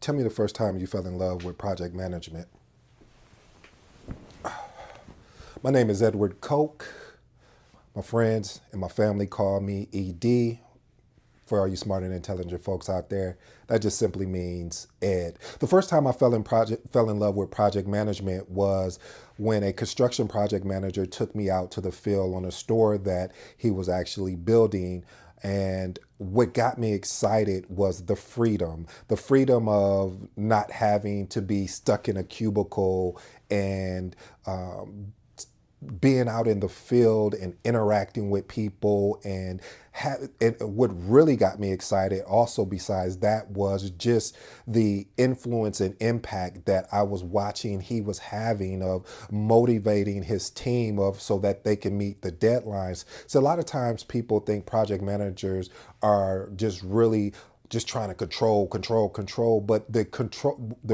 Tell me the first time you fell in love with project management. My name is Edward Koch. My friends and my family call me ED. For all you smart and intelligent folks out there, that just simply means Ed. The first time I fell in love with project management was when a construction project manager took me out to the field on a store that he was actually building. And what got me excited was the freedom of not having to be stuck in a cubicle and being out in the field and interacting with people and what really got me excited also besides that was just the influence and impact that I was watching he was having of motivating his team of so that they can meet the deadlines. So a lot of times people think project managers are just really just trying to control. But the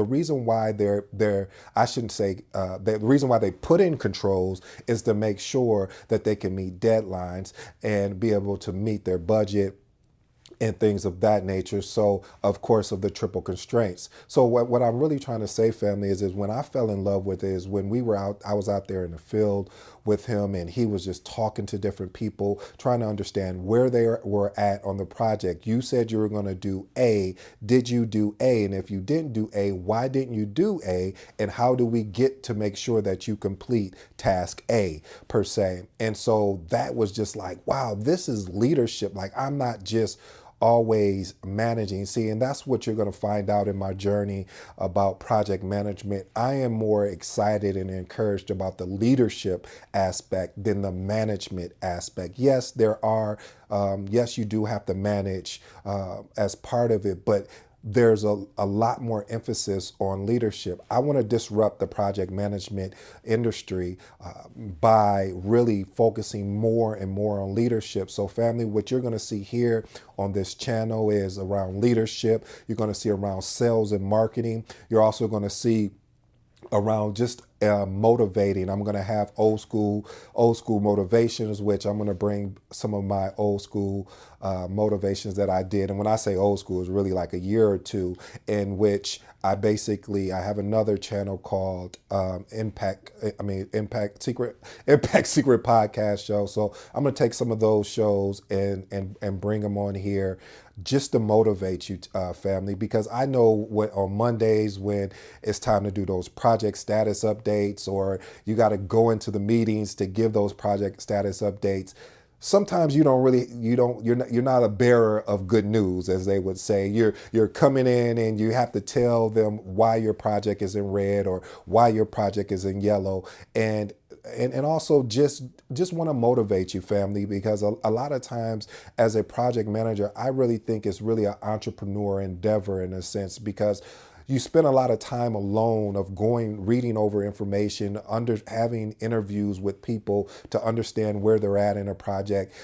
reason why I shouldn't say, the reason why they put in controls is to make sure that they can meet deadlines and be able to meet their budget and things of that nature. So, of course, of the triple constraints. So what I'm really trying to say, family, is when I fell in love with it is when I was out there in the field with him and he was just talking to different people, trying to understand where they were at on the project. You said you were going to do A. Did you do A? And if you didn't do A, why didn't you do A? And how do we get to make sure that you complete task A per se? And so that was just like, wow, this is leadership. Like I'm not just always managing. See, and that's what you're going to find out in my journey about project management. I am more excited and encouraged about the leadership aspect than the management aspect. Yes, yes, you do have to manage as part of it, but there's a lot more emphasis on leadership. I want to disrupt the project management industry by really focusing more and more on leadership. So family, what you're going to see here on this channel is around leadership. You're going to see around sales and marketing. You're also going to see around just motivating. I'm going to have old school motivations, which I'm going to bring some of my old school motivations that I did. And when I say old school, it's really like a year or two in which I have another channel called Impact Secret Podcast Show. So I'm going to take some of those shows and bring them on here just to motivate you, family, because I know on Mondays when it's time to do those project status updates or you got to go into the meetings to give those project status updates. Sometimes you're not a bearer of good news, as they would say. You're coming in and you have to tell them why your project is in red or why your project is in yellow. And also just want to motivate you, family, because a lot of times as a project manager, I really think it's really an entrepreneur endeavor in a sense, because you spend a lot of time alone of reading over information, having interviews with people to understand where they're at in a project,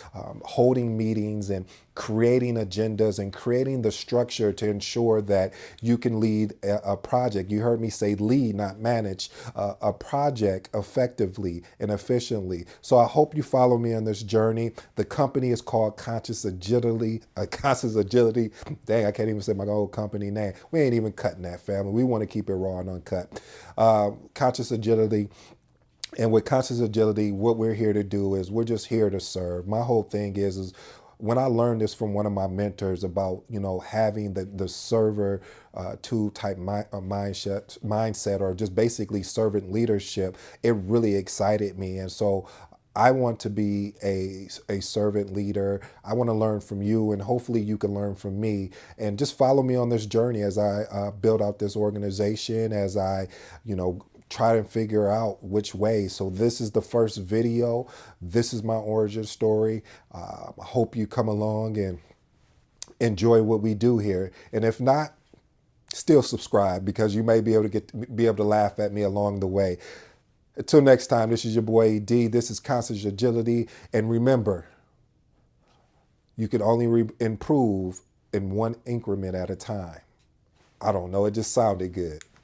holding meetings and creating agendas and creating the structure to ensure that you can lead a project. You heard me say lead, not manage, a project effectively and efficiently. So I hope you follow me on this journey. The company is called Conscious Agility. Conscious Agility. Dang, I can't even say my old company name. We ain't even cutting that, family. We want to keep it raw and uncut. Conscious Agility. And with Conscious Agility, what we're here to do is we're just here to serve. My whole thing is when I learned this from one of my mentors about, having the server to type mindset or just basically servant leadership, it really excited me. And so I want to be a servant leader. I want to learn from you, and hopefully you can learn from me. And just follow me on this journey as I build out this organization, as I, try to figure out which way. So this is the first video. This is my origin story. I hope you come along and enjoy what we do here. And if not, still subscribe, because you may be able to laugh at me along the way. Until next time, this is your boy ED. This is Conscious Agility. And remember, you can only improve in one increment at a time. I don't know. It just sounded good.